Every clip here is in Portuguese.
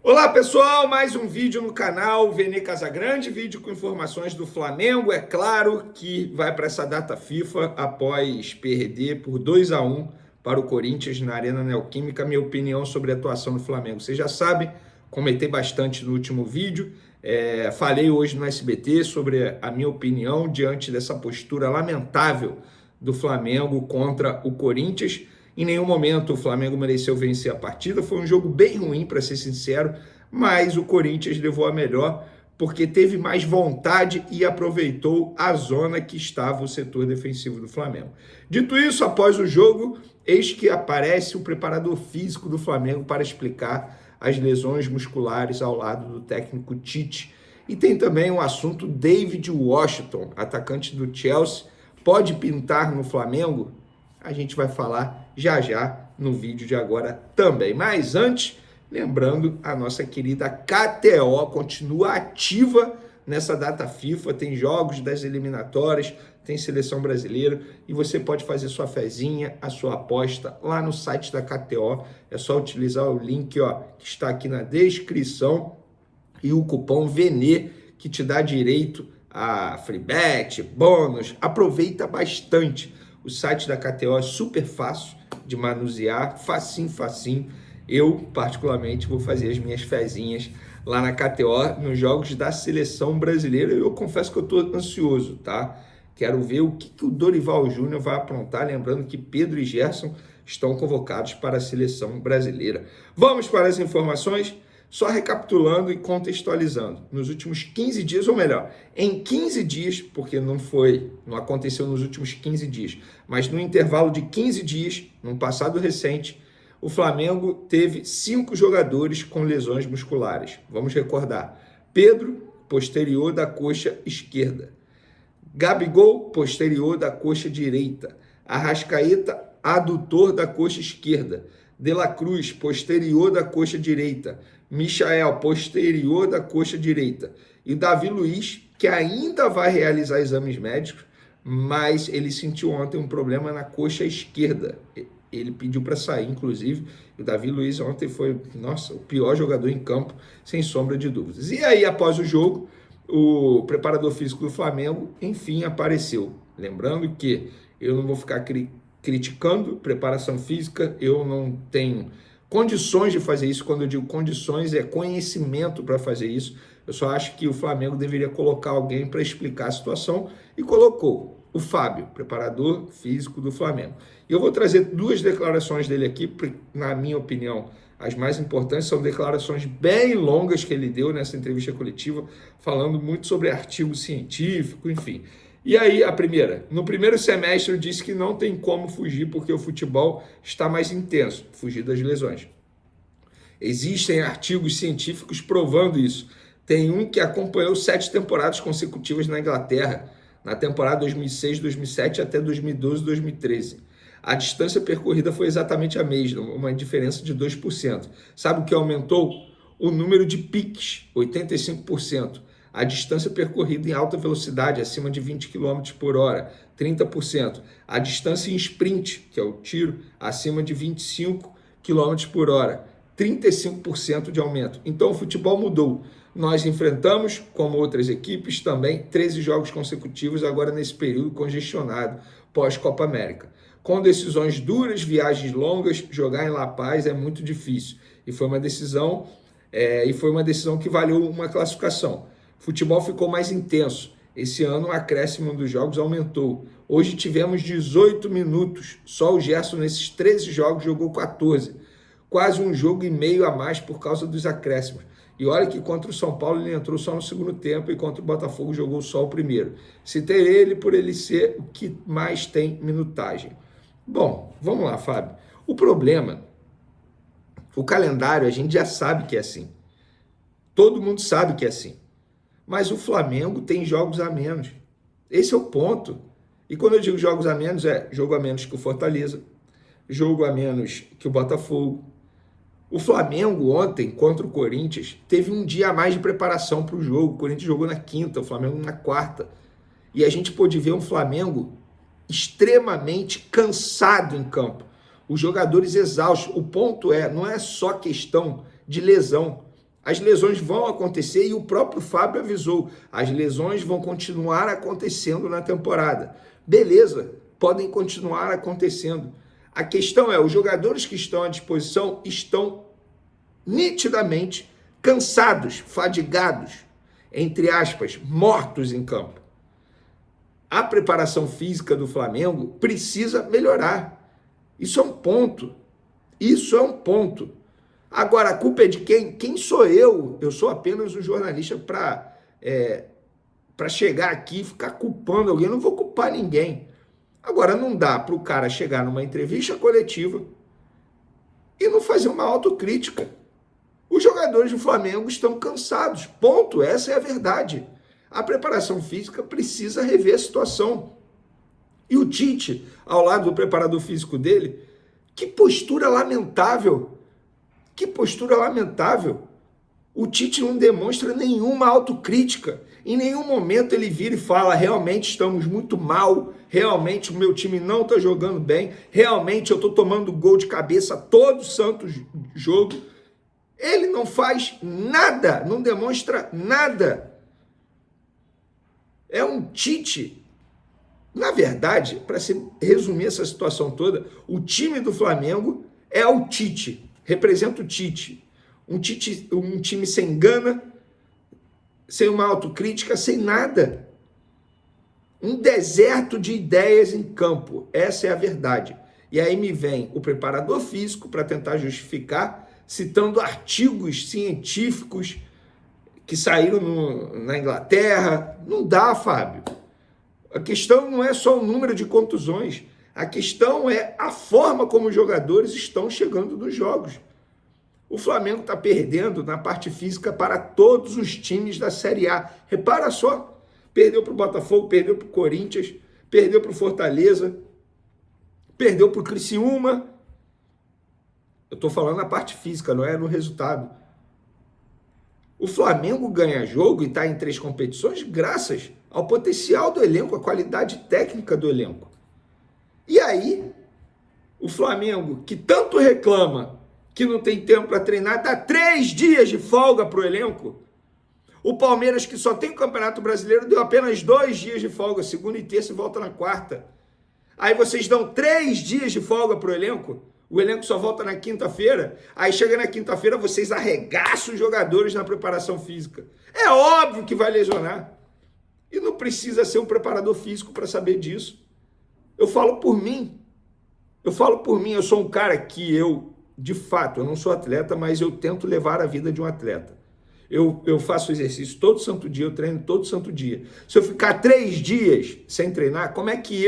Olá pessoal, mais um vídeo no canal Vene Casagrande, vídeo com informações do Flamengo, é claro que vai para essa data FIFA após perder por 2-1 para o Corinthians na Arena Neoquímica. Minha opinião sobre a atuação do Flamengo, você já sabe, comentei bastante no último vídeo, falei hoje no SBT sobre a minha opinião diante dessa postura lamentável do Flamengo contra o Corinthians. Em nenhum momento o Flamengo mereceu vencer a partida, foi um jogo bem ruim, para ser sincero, mas o Corinthians levou a melhor porque teve mais vontade e aproveitou a zona que estava o setor defensivo do Flamengo. Dito isso, após o jogo, eis que aparece o preparador físico do Flamengo para explicar as lesões musculares ao lado do técnico Tite. E tem também o assunto David Washington, atacante do Chelsea, pode pintar no Flamengo? A gente vai falar já já no vídeo de agora também. Mas antes, lembrando, a nossa querida KTO continua ativa nessa data FIFA, tem jogos das eliminatórias, tem seleção brasileira e você pode fazer sua fezinha, a sua aposta lá no site da KTO. É só utilizar o link que está aqui na descrição e o cupom VENE que te dá direito a free bet, bônus. Aproveita bastante. O site da KTO é super fácil de manusear, facinho. Eu, particularmente, vou fazer as minhas fezinhas lá na KTO, nos jogos da seleção brasileira. Eu confesso que eu estou ansioso, tá? Quero ver o que o Dorival Júnior vai aprontar, lembrando que Pedro e Gerson estão convocados para a seleção brasileira. Vamos para as informações? Só recapitulando e contextualizando, nos últimos 15 dias, ou melhor, em 15 dias, porque não aconteceu nos últimos 15 dias, mas no intervalo de 15 dias, num passado recente, o Flamengo teve 5 jogadores com lesões musculares. Vamos recordar: Pedro, posterior da coxa esquerda; Gabigol, posterior da coxa direita; Arrascaeta, adutor da coxa esquerda; De La Cruz, posterior da coxa direita; Michael, posterior da coxa direita; e Davi Luiz, que ainda vai realizar exames médicos, mas ele sentiu ontem um problema na coxa esquerda. Ele pediu para sair, inclusive. O Davi Luiz ontem foi, o pior jogador em campo, sem sombra de dúvidas. E aí, após o jogo, o preparador físico do Flamengo, enfim, apareceu. Lembrando que eu não vou ficar criticando preparação física, eu não tenho condições de fazer isso. Quando eu digo condições, é conhecimento para fazer isso. Eu só acho que o Flamengo deveria colocar alguém para explicar a situação, e colocou o Fábio, preparador físico do Flamengo. E eu vou trazer 2 declarações dele aqui, na minha opinião, as mais importantes. São declarações bem longas que ele deu nessa entrevista coletiva, falando muito sobre artigo científico, enfim. E aí, a primeira: no primeiro semestre eu disse que não tem como fugir porque o futebol está mais intenso, fugir das lesões. Existem artigos científicos provando isso. Tem um que acompanhou 7 temporadas consecutivas na Inglaterra, na temporada 2006, 2007 até 2012, 2013. A distância percorrida foi exatamente a mesma, uma diferença de 2%. Sabe o que aumentou? O número de piques, 85%. A distância percorrida em alta velocidade, acima de 20 km por hora, 30%. A distância em sprint, que é o tiro, acima de 25 km por hora, 35% de aumento. Então o futebol mudou. Nós enfrentamos, como outras equipes também, 13 jogos consecutivos agora nesse período congestionado pós-Copa América. Com decisões duras, viagens longas, jogar em La Paz é muito difícil. E foi uma decisão que valeu uma classificação. O futebol ficou mais intenso. Esse ano o acréscimo dos jogos aumentou. Hoje tivemos 18 minutos. Só o Gerson nesses 13 jogos jogou 14. Quase um jogo e meio a mais por causa dos acréscimos. E olha que contra o São Paulo ele entrou só no segundo tempo e contra o Botafogo jogou só o primeiro. Citei ele por ele ser o que mais tem minutagem. Bom, vamos lá, Fábio. O problema, o calendário, a gente já sabe que é assim. Todo mundo sabe que é assim. Mas o Flamengo tem jogos a menos. Esse é o ponto. E quando eu digo jogos a menos, é jogo a menos que o Fortaleza, jogo a menos que o Botafogo. O Flamengo ontem, contra o Corinthians, teve um dia a mais de preparação para o jogo. O Corinthians jogou na quinta, o Flamengo na quarta. E a gente pôde ver um Flamengo extremamente cansado em campo. Os jogadores exaustos. O ponto não é só questão de lesão. As lesões vão acontecer e o próprio Fábio avisou, as lesões vão continuar acontecendo na temporada. Beleza, podem continuar acontecendo. A questão é, os jogadores que estão à disposição estão nitidamente cansados, fadigados, entre aspas, mortos em campo. A preparação física do Flamengo precisa melhorar. Isso é um ponto. Isso é um ponto. Agora, a culpa é de quem? Quem sou eu? Eu sou apenas um jornalista para chegar aqui e ficar culpando alguém. Eu não vou culpar ninguém. Agora, não dá para o cara chegar numa entrevista coletiva e não fazer uma autocrítica. Os jogadores do Flamengo estão cansados. Ponto. Essa é a verdade. A preparação física precisa rever a situação. E o Tite, ao lado do preparador físico dele, que postura lamentável. Que postura lamentável. O Tite não demonstra nenhuma autocrítica. Em nenhum momento ele vira e fala, realmente estamos muito mal, realmente o meu time não está jogando bem, realmente eu estou tomando gol de cabeça todo santo jogo. Ele não faz nada, não demonstra nada. É um Tite. Na verdade, para resumir essa situação toda, o time do Flamengo é o Tite, representa o Tite. Um time sem gana, sem uma autocrítica, sem nada. Um deserto de ideias em campo. Essa é a verdade. E aí me vem o preparador físico para tentar justificar, citando artigos científicos que saíram na Inglaterra. Não dá, Fábio. A questão não é só o número de contusões. A questão é a forma como os jogadores estão chegando nos jogos. O Flamengo está perdendo na parte física para todos os times da Série A. Repara só, perdeu para o Botafogo, perdeu para o Corinthians, perdeu para o Fortaleza, perdeu para o Criciúma. Eu estou falando na parte física, não é no resultado. O Flamengo ganha jogo e está em 3 competições graças ao potencial do elenco, à qualidade técnica do elenco. E aí, o Flamengo, que tanto reclama que não tem tempo para treinar, dá 3 dias de folga para o elenco. O Palmeiras, que só tem o Campeonato Brasileiro, deu apenas 2 dias de folga, segunda e terça, e volta na quarta. Aí vocês dão 3 dias de folga para o elenco só volta na quinta-feira, aí chega na quinta-feira, vocês arregaçam os jogadores na preparação física. É óbvio que vai lesionar. E não precisa ser um preparador físico para saber disso. Eu falo por mim. Eu sou um cara que de fato, eu não sou atleta, mas eu tento levar a vida de um atleta. Eu faço exercício todo santo dia, eu treino todo santo dia. Se eu ficar 3 dias sem treinar, como é que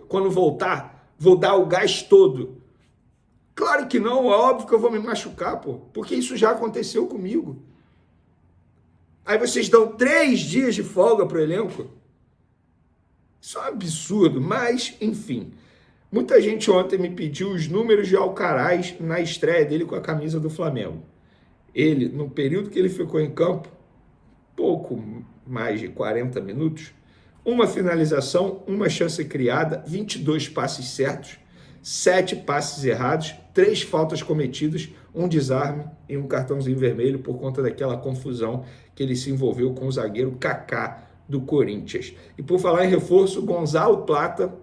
quando voltar, vou dar o gás todo? Claro que não, é óbvio que eu vou me machucar, porque isso já aconteceu comigo. Aí vocês dão 3 dias de folga para o elenco? Isso é um absurdo, mas, enfim. Muita gente ontem me pediu os números de Alcaraz na estreia dele com a camisa do Flamengo. Ele, no período que ele ficou em campo, pouco mais de 40 minutos, uma finalização, uma chance criada, 22 passes certos, 7 passes errados, 3 faltas cometidas, um desarme e um cartãozinho vermelho por conta daquela confusão que ele se envolveu com o zagueiro Kaká do Corinthians. E por falar em reforço, Gonzalo Plata,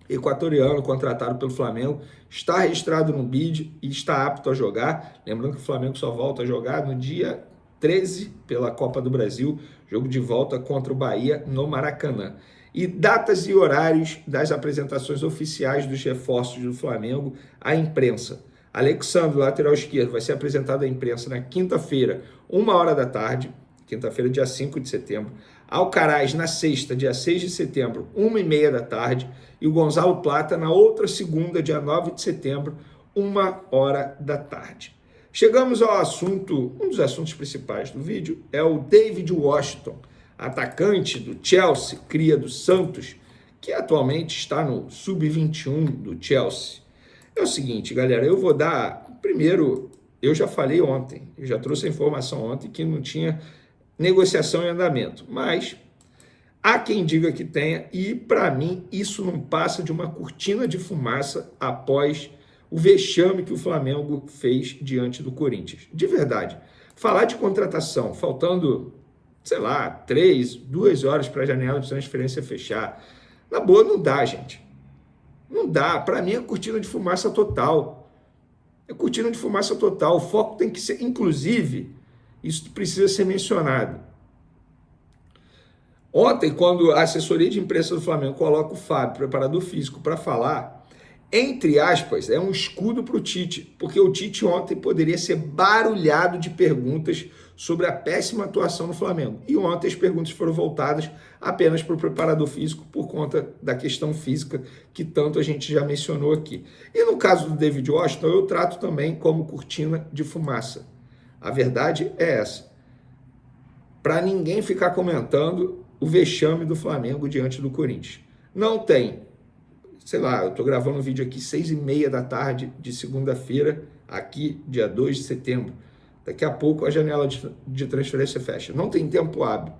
equatoriano, contratado pelo Flamengo, está registrado no BID e está apto a jogar. Lembrando que o Flamengo só volta a jogar no dia 13 pela Copa do Brasil, jogo de volta contra o Bahia no Maracanã. E datas e horários das apresentações oficiais dos reforços do Flamengo à imprensa. Alexandre, lateral esquerdo, vai ser apresentado à imprensa na quinta-feira, 13h, quinta-feira, dia 5 de setembro. Alcaraz, na sexta, dia 6 de setembro, 13h30. E o Gonzalo Plata, na outra segunda, dia 9 de setembro, 13h. Chegamos ao assunto, um dos assuntos principais do vídeo, é o David Washington, atacante do Chelsea, cria do Santos, que atualmente está no Sub-21 do Chelsea. É o seguinte, galera, eu vou dar... Primeiro, eu já falei ontem, eu já trouxe a informação ontem que não tinha negociação em andamento, mas há quem diga que tenha, e para mim isso não passa de uma cortina de fumaça após o vexame que o Flamengo fez diante do Corinthians. De verdade, Falar de contratação, faltando, sei lá, 2 horas para a janela de transferência fechar. Na boa, não dá, gente. Não dá. Para mim é cortina de fumaça total. É cortina de fumaça total. O foco tem que ser, inclusive, isso precisa ser mencionado. Ontem, quando a assessoria de imprensa do Flamengo coloca o Fábio, preparador físico, para falar, entre aspas, é um escudo para o Tite, porque o Tite ontem poderia ser barulhado de perguntas sobre a péssima atuação do Flamengo. E ontem as perguntas foram voltadas apenas para o preparador físico por conta da questão física que tanto a gente já mencionou aqui. E no caso do David Washington, eu trato também como cortina de fumaça. A verdade é essa. Para ninguém ficar comentando o vexame do Flamengo diante do Corinthians. Não tem. Sei lá, eu estou gravando um vídeo aqui 6h30 da tarde de segunda-feira, aqui, dia 2 de setembro. Daqui a pouco a janela de transferência fecha. Não tem tempo hábil.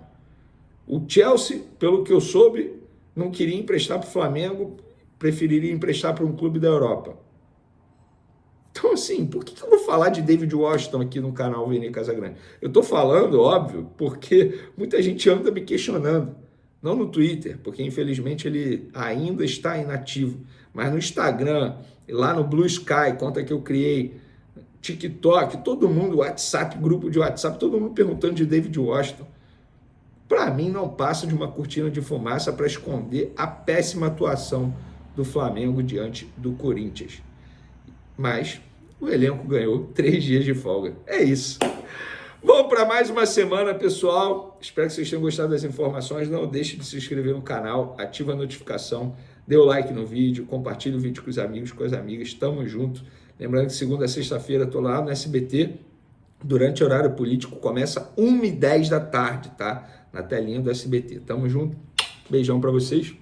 O Chelsea, pelo que eu soube, não queria emprestar para o Flamengo, preferiria emprestar para um clube da Europa. Então, assim, por que eu vou falar de David Washington aqui no canal Vene Casagrande? Eu estou falando, óbvio, porque muita gente anda me questionando. Não no Twitter, porque infelizmente ele ainda está inativo. Mas no Instagram, lá no Blue Sky, conta que eu criei, TikTok, todo mundo, WhatsApp, grupo de WhatsApp, todo mundo perguntando de David Washington. Para mim, não passa de uma cortina de fumaça para esconder a péssima atuação do Flamengo diante do Corinthians. Mas o elenco ganhou 3 dias de folga. É isso. Vamos para mais uma semana, pessoal. Espero que vocês tenham gostado das informações. Não deixe de se inscrever no canal, ativa a notificação, dê o like no vídeo, compartilhe o vídeo com os amigos, com as amigas. Tamo junto. Lembrando que segunda a sexta-feira eu tô lá no SBT, durante o horário político, começa 1h10 da tarde, tá? Na telinha do SBT. Tamo junto. Beijão para vocês.